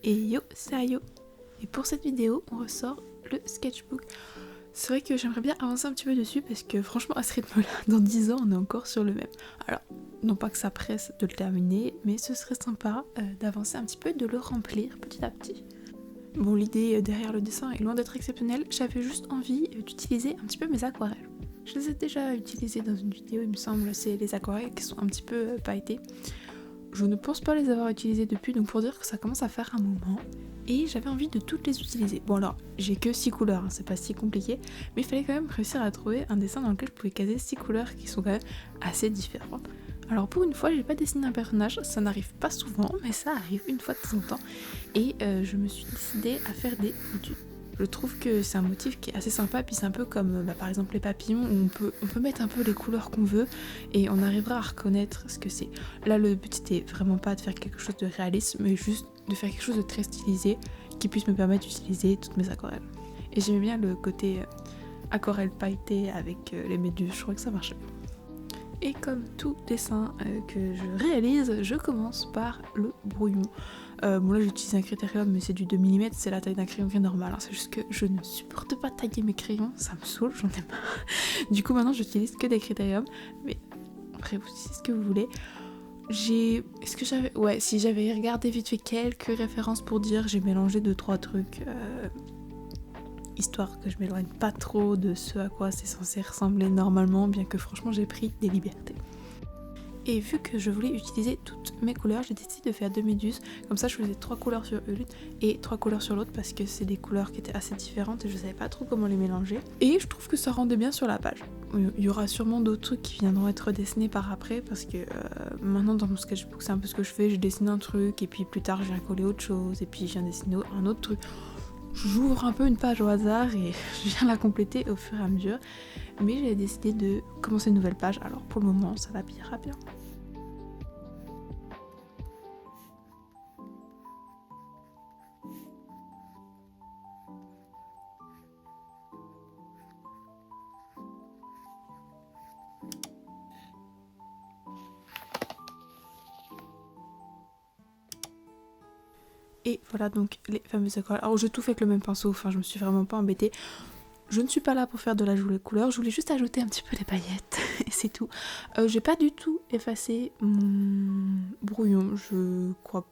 Et yo, c'est Ayo. Et pour cette vidéo, on ressort le sketchbook. C'est vrai que j'aimerais bien avancer un petit peu dessus parce que franchement, à ce rythme-là, dans 10 ans, on est encore sur le même. Alors, non pas que ça presse de le terminer, mais ce serait sympa d'avancer un petit peu, de le remplir petit à petit. Bon, l'idée derrière le dessin est loin d'être exceptionnelle, j'avais juste envie d'utiliser un petit peu mes aquarelles. Je les ai déjà utilisées dans une vidéo, il me semble, c'est les aquarelles qui sont un petit peu pailletées. Je ne pense pas les avoir utilisées depuis, donc pour dire que ça commence à faire un moment. Et j'avais envie de toutes les utiliser. Bon alors, j'ai que 6 couleurs, hein, c'est pas si compliqué, mais il fallait quand même réussir à trouver un dessin dans lequel je pouvais caser 6 couleurs qui sont quand même assez différentes. Alors pour une fois, j'ai pas dessiné un personnage, ça n'arrive pas souvent, mais ça arrive une fois de temps en temps. Et je me suis décidée à faire des motifs. Je trouve que c'est un motif qui est assez sympa, puis c'est un peu comme par exemple les papillons, où on peut mettre un peu les couleurs qu'on veut et on arrivera à reconnaître ce que c'est. Là, le but c'était vraiment pas de faire quelque chose de réaliste, mais juste de faire quelque chose de très stylisé qui puisse me permettre d'utiliser toutes mes aquarelles. Et j'aimais bien le côté aquarelle pailletée avec les méduses, je crois que ça marchait. Et comme tout dessin que je réalise, je commence par le brouillon. Bon là j'utilise un critérium mais c'est du 2 mm, c'est la taille d'un crayon qui est normal, hein. C'est juste que je ne supporte pas tailler mes crayons, ça me saoule, j'en ai marre. Du coup maintenant j'utilise que des critériums, mais après vous utilisez ce que vous voulez. Est-ce que j'avais... Ouais, si j'avais regardé vite fait quelques références pour dire, j'ai mélangé 2-3 trucs, histoire que je m'éloigne pas trop de ce à quoi c'est censé ressembler normalement, bien que franchement j'ai pris des libertés. Et vu que je voulais utiliser toutes mes couleurs, j'ai décidé de faire 2 méduses, comme ça je faisais 3 couleurs sur une et 3 couleurs sur l'autre parce que c'est des couleurs qui étaient assez différentes et je savais pas trop comment les mélanger. Et je trouve que ça rendait bien sur la page. Il y aura sûrement d'autres trucs qui viendront être dessinés par après parce que maintenant dans mon sketchbook c'est un peu ce que je fais, je dessine un truc et puis plus tard je viens coller autre chose et puis je viens dessiner un autre truc. J'ouvre un peu une page au hasard et je viens la compléter au fur et à mesure, mais j'ai décidé de commencer une nouvelle page, alors pour le moment ça va bien. Et voilà donc les fameuses aquarelles. Alors je tout fais avec le même pinceau, enfin je me suis vraiment pas embêtée. Je ne suis pas là pour faire de la jolie couleur, je voulais juste ajouter un petit peu des paillettes et c'est tout. J'ai pas du tout effacé mon brouillon, je crois.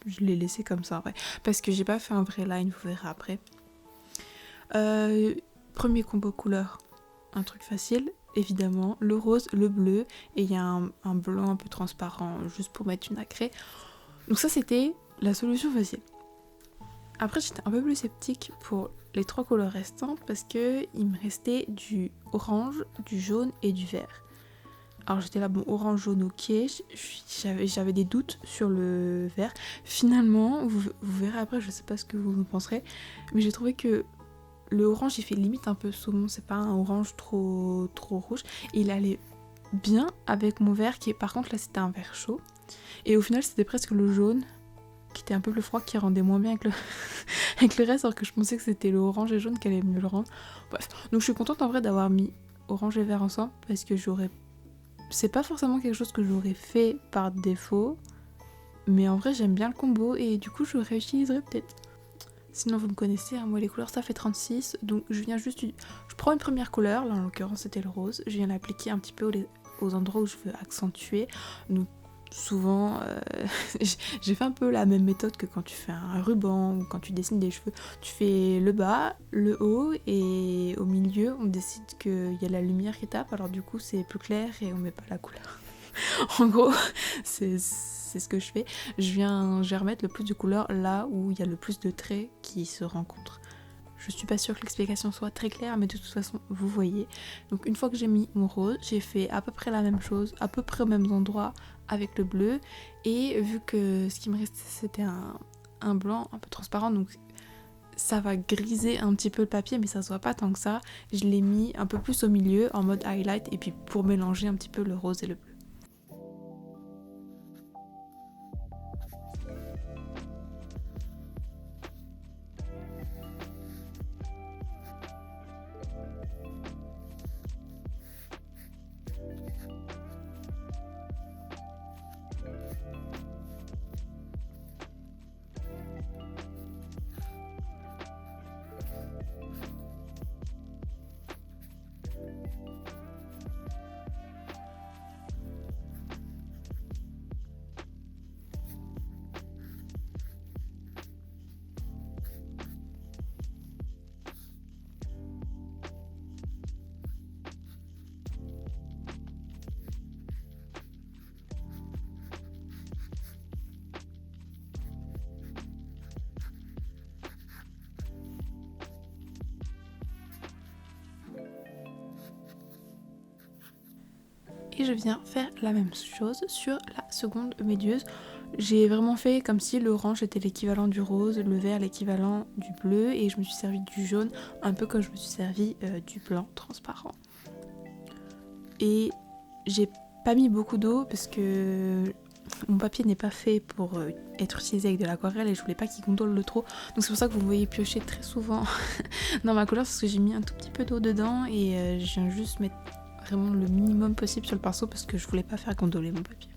Je l'ai laissé comme ça, ouais. Parce que j'ai pas fait un vrai line, vous verrez après. Premier combo couleur, un truc facile, évidemment. Le rose, le bleu, et il y a un blanc un peu transparent, juste pour mettre une nacrée. Donc ça, c'était la solution facile. Après, j'étais un peu plus sceptique pour les 3 couleurs restantes parce que il me restait du orange, du jaune et du vert. Alors j'étais là, bon, orange, jaune, ok, j'avais des doutes sur le vert. Finalement, vous verrez après, je sais pas ce que vous en penserez, mais j'ai trouvé que le orange il fait limite un peu saumon, c'est pas un orange trop rouge. Et il allait bien avec mon vert qui est, par contre là c'était un vert chaud. Et au final c'était presque le jaune qui était un peu plus froid qui rendait moins bien avec le, avec le reste, alors que je pensais que c'était le orange et jaune qui allait mieux le rendre. Bref, donc je suis contente en vrai d'avoir mis orange et vert ensemble parce que c'est pas forcément quelque chose que j'aurais fait par défaut, mais en vrai j'aime bien le combo et du coup je réutiliserai peut-être. Sinon vous me connaissez, hein, moi les couleurs ça fait 36, donc je prends une première couleur, là en l'occurrence c'était le rose, je viens l'appliquer un petit peu aux endroits où je veux accentuer. Donc souvent j'ai fait un peu la même méthode que quand tu fais un ruban ou quand tu dessines des cheveux. Tu fais le bas, le haut et au milieu on décide qu'il y a la lumière qui tape, alors du coup c'est plus clair et on met pas la couleur. En gros c'est ce que je fais. Je vais remettre le plus de couleurs là où il y a le plus de traits qui se rencontrent. Je suis pas sûre que l'explication soit très claire, mais de toute façon, vous voyez. Donc une fois que j'ai mis mon rose, j'ai fait à peu près la même chose, à peu près aux mêmes endroits avec le bleu. Et vu que ce qui me restait, c'était un blanc un peu transparent, donc ça va griser un petit peu le papier, mais ça se voit pas tant que ça. Je l'ai mis un peu plus au milieu, en mode highlight, et puis pour mélanger un petit peu le rose et le bleu. et je viens faire la même chose sur la seconde méduse. J'ai vraiment fait comme si l'orange était l'équivalent du rose, le vert l'équivalent du bleu et je me suis servi du jaune un peu comme je me suis servi du blanc transparent. Et j'ai pas mis beaucoup d'eau parce que mon papier n'est pas fait pour être utilisé avec de l'aquarelle et je voulais pas qu'il gondole le trop. Donc c'est pour ça que vous voyez piocher très souvent dans ma couleur parce que j'ai mis un tout petit peu d'eau dedans et je viens juste mettre vraiment le minimum possible sur le pinceau parce que je voulais pas faire gondoler mon papier.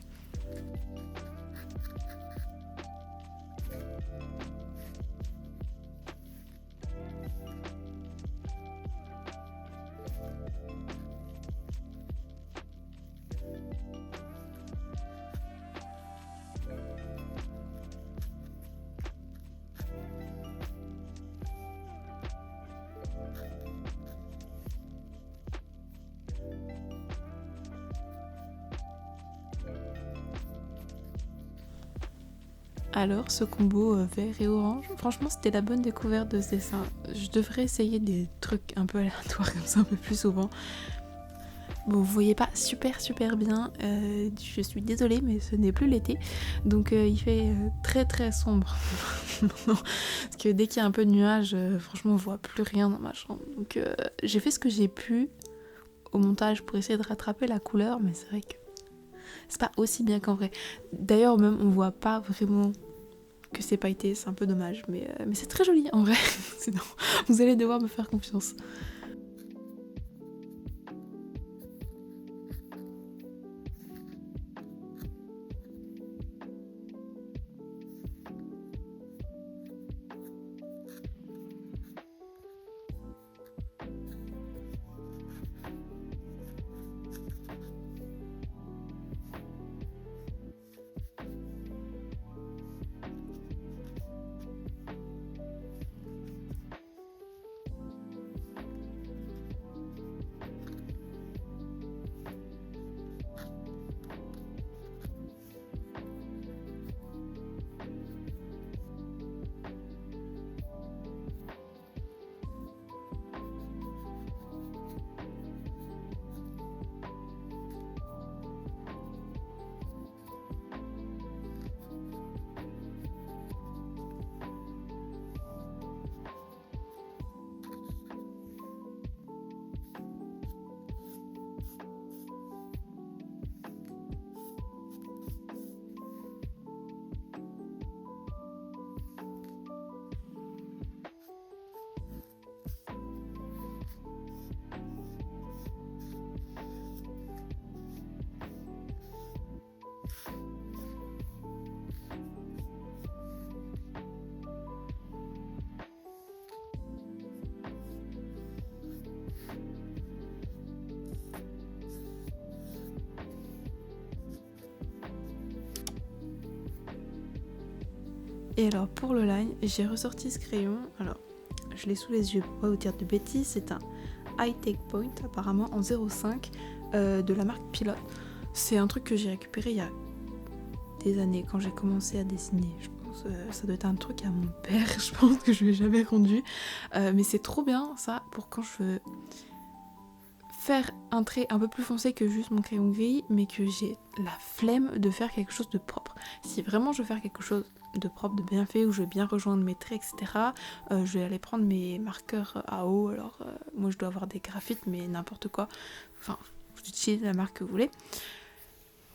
Alors ce combo vert et orange, franchement c'était la bonne découverte de ce dessin. Je devrais essayer des trucs un peu aléatoires comme ça un peu plus souvent. Bon, vous voyez pas super bien, je suis désolée mais ce n'est plus l'été, donc il fait très très sombre. Parce que dès qu'il y a un peu de nuages, franchement on voit plus rien dans ma chambre. Donc j'ai fait ce que j'ai pu au montage pour essayer de rattraper la couleur, mais c'est vrai que c'est pas aussi bien qu'en vrai. D'ailleurs même on voit pas vraiment que c'est pailleté, c'est un peu dommage, mais c'est très joli en vrai. Sinon vous allez devoir me faire confiance. Et alors pour le line, j'ai ressorti ce crayon, alors je l'ai sous les yeux pour pas vous dire de bêtises, c'est un High Take Point apparemment en 0,5 de la marque Pilot. C'est un truc que j'ai récupéré il y a des années quand j'ai commencé à dessiner. Je pense ça doit être un truc à mon père, je pense que je lui ai jamais rendu. Mais c'est trop bien ça pour quand je veux faire un trait un peu plus foncé que juste mon crayon gris, mais que j'ai la flemme de faire quelque chose de propre. Si vraiment je veux faire quelque chose de propre, de bien fait, où je vais bien rejoindre mes traits, etc., je vais aller prendre mes marqueurs à eau. Alors moi je dois avoir des graphites, mais n'importe quoi. Enfin, vous utilisez la marque que vous voulez.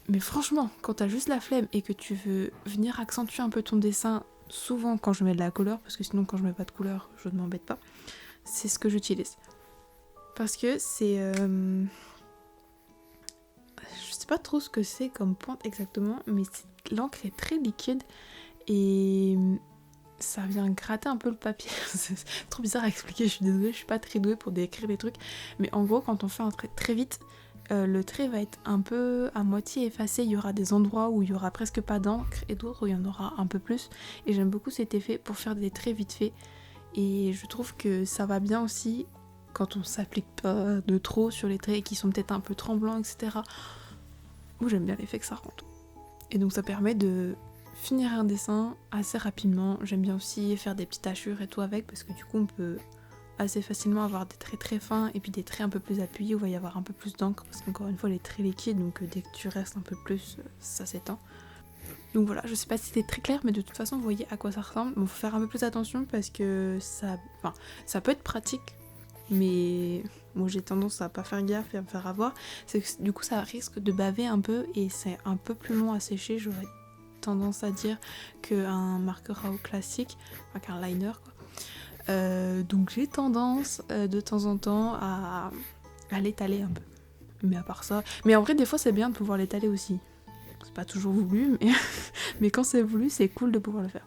Mais franchement, quand t'as juste la flemme et que tu veux venir accentuer un peu ton dessin, souvent quand je mets de la couleur, parce que sinon quand je mets pas de couleur, je ne m'embête pas, c'est ce que j'utilise. Parce que c'est... je sais pas trop ce que c'est comme pointe exactement, mais l'encre est très liquide et ça vient gratter un peu le papier. C'est trop bizarre à expliquer, je suis désolée, je suis pas très douée pour décrire des trucs. Mais en gros, quand on fait un trait très vite, le trait va être un peu à moitié effacé. Il y aura des endroits où il y aura presque pas d'encre et d'autres où il y en aura un peu plus. Et j'aime beaucoup cet effet pour faire des traits vite faits. Et je trouve que ça va bien aussi quand on s'applique pas de trop sur les traits qui sont peut-être un peu tremblants, etc. Moi j'aime bien l'effet que ça rend. Et donc ça permet de finir un dessin assez rapidement. J'aime bien aussi faire des petites hachures et tout avec parce que du coup on peut assez facilement avoir des traits très fins et puis des traits un peu plus appuyés où il va y avoir un peu plus d'encre parce qu'encore une fois les traits liquides, donc dès que tu restes un peu plus, ça s'étend. Donc voilà, je sais pas si c'était très clair, mais de toute façon vous voyez à quoi ça ressemble. Bon, faut faire un peu plus attention parce que ça peut être pratique, mais moi j'ai tendance à pas faire gaffe et à me faire avoir. C'est que du coup ça risque de baver un peu et c'est un peu plus long à sécher, j'aurais tendance à dire qu'un marqueur à eau classique, enfin qu'un liner quoi. Donc j'ai tendance de temps en temps à l'étaler un peu. Mais à part ça... Mais en vrai des fois c'est bien de pouvoir l'étaler aussi. C'est pas toujours voulu, mais quand c'est voulu c'est cool de pouvoir le faire.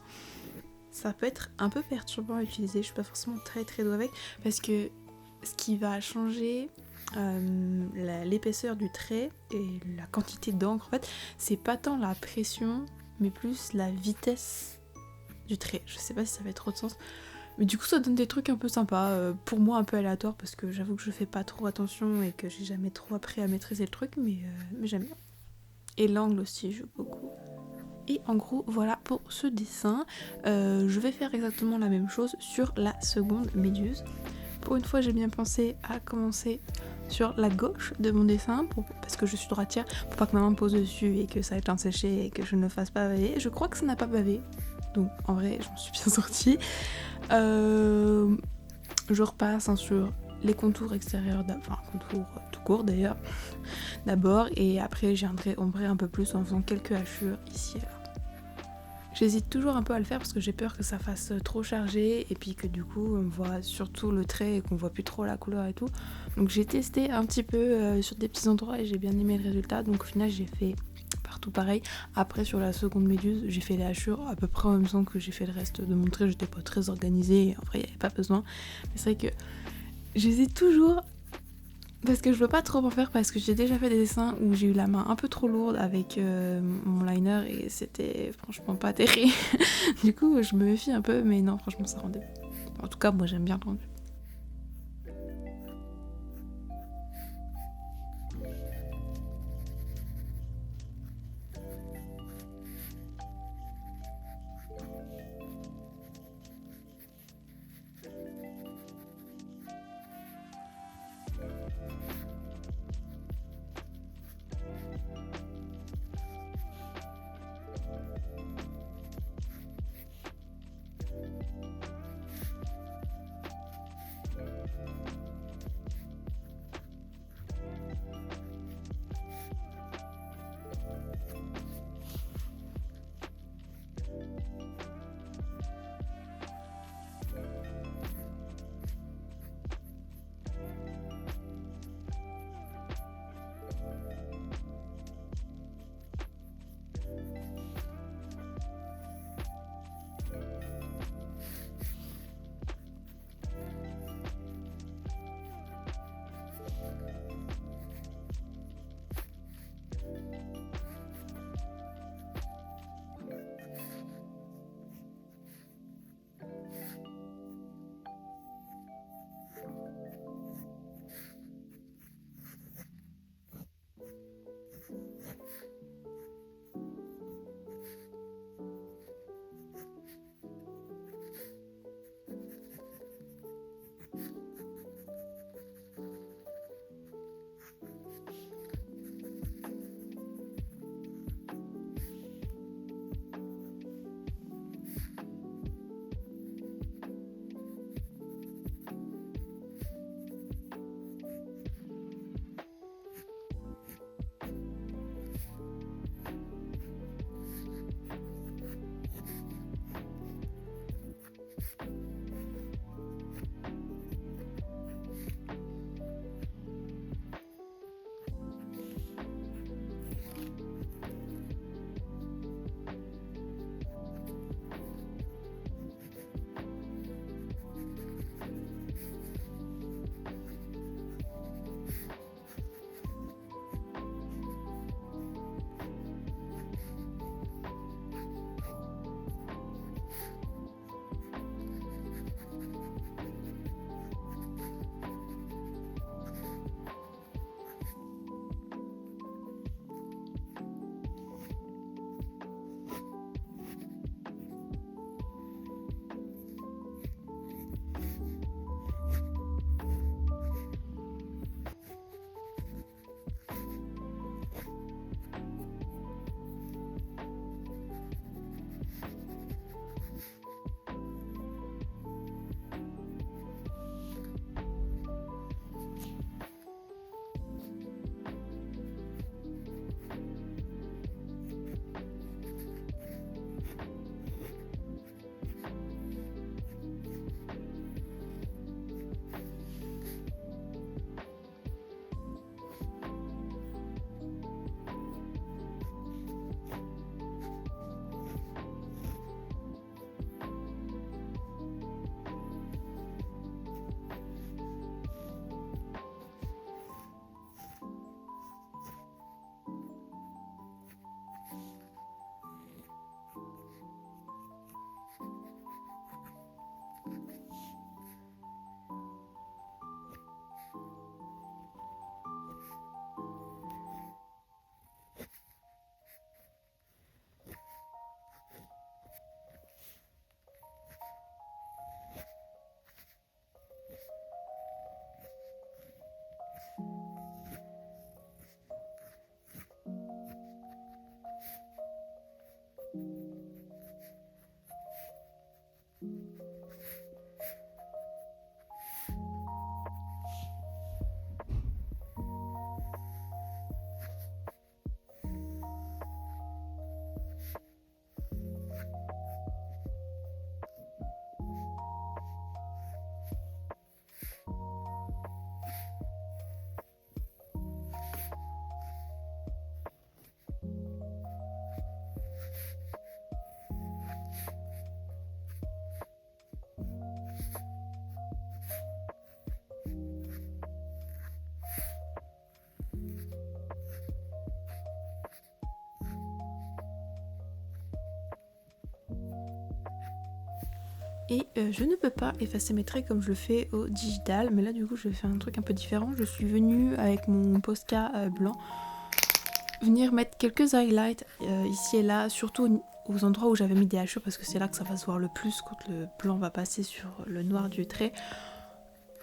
Ça peut être un peu perturbant à utiliser, je suis pas forcément très douée avec, parce que ce qui va changer l'épaisseur du trait et la quantité d'encre en fait, c'est pas tant la pression, mais plus la vitesse du trait. Je sais pas si ça fait trop de sens. Mais du coup ça donne des trucs un peu sympas, pour moi un peu aléatoires parce que j'avoue que je fais pas trop attention et que j'ai jamais trop appris à maîtriser le truc, mais j'aime bien. Et l'angle aussi joue beaucoup. Et en gros voilà pour ce dessin, je vais faire exactement la même chose sur la seconde méduse. Pour une fois j'ai bien pensé à commencer sur la gauche de mon dessin parce que je suis droitière, pour pas que ma main me pose dessus et que ça ait séché et que je ne le fasse pas baver. Je crois que ça n'a pas bavé, donc en vrai je m'en suis bien sortie. Je repasse sur les contours extérieurs, contours tout court d'ailleurs, d'abord, et après je viendrai ombrer un peu plus en faisant quelques hachures ici et là. J'hésite toujours un peu à le faire parce que j'ai peur que ça fasse trop chargé et puis que du coup on voit surtout le trait et qu'on voit plus trop la couleur et tout. Donc j'ai testé un petit peu sur des petits endroits et j'ai bien aimé le résultat, donc au final j'ai fait partout pareil. Après sur la seconde méduse j'ai fait les hachures à peu près en même temps que j'ai fait le reste de mon trait. J'étais pas très organisée et en vrai il n'y avait pas besoin, mais c'est vrai que j'hésite toujours parce que je veux pas trop en faire parce que j'ai déjà fait des dessins où j'ai eu la main un peu trop lourde avec mon liner et c'était franchement pas terrible. Du coup je me méfie un peu, mais non franchement ça rendait. En tout cas moi j'aime bien le rendu. Et je ne peux pas effacer mes traits comme je le fais au digital, mais là du coup je vais faire un truc un peu différent. Je suis venue avec mon Posca blanc venir mettre quelques highlights ici et là, surtout aux endroits où j'avais mis des hachures parce que c'est là que ça va se voir le plus quand le blanc va passer sur le noir du trait.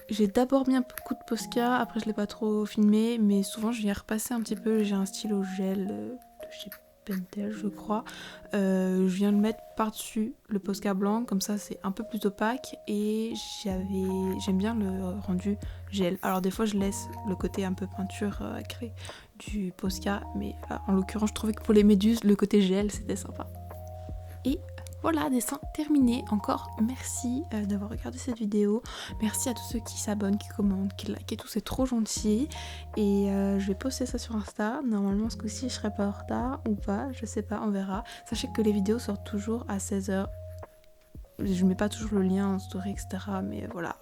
J'ai d'abord mis un coup de Posca, après je l'ai pas trop filmé, mais souvent je viens repasser un petit peu. J'ai un stylo gel de chez Pentel je crois. Je viens le mettre par-dessus le Posca blanc, comme ça c'est un peu plus opaque et j'aime bien le rendu gel. Alors des fois je laisse le côté un peu peinture acré du Posca, mais là, en l'occurrence je trouvais que pour les méduses le côté gel c'était sympa. Et voilà, dessin terminé. Encore merci d'avoir regardé cette vidéo. Merci à tous ceux qui s'abonnent, qui commentent, qui likent et tout, c'est trop gentil. Et je vais poster ça sur Insta. Normalement ce coup-ci je serai pas en retard ou pas, je sais pas, on verra. Sachez que les vidéos sortent toujours à 16h. Je mets pas toujours le lien en story, etc. Mais voilà.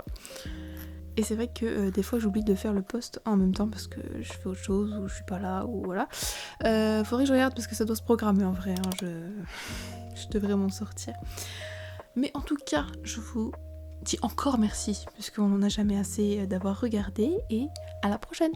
Et c'est vrai que des fois j'oublie de faire le post en même temps parce que je fais autre chose ou je suis pas là ou voilà. Faudrait que je regarde parce que ça doit se programmer en vrai, hein, je devrais m'en sortir. Mais en tout cas, je vous dis encore merci puisqu'on n'en a jamais assez d'avoir regardé et à la prochaine.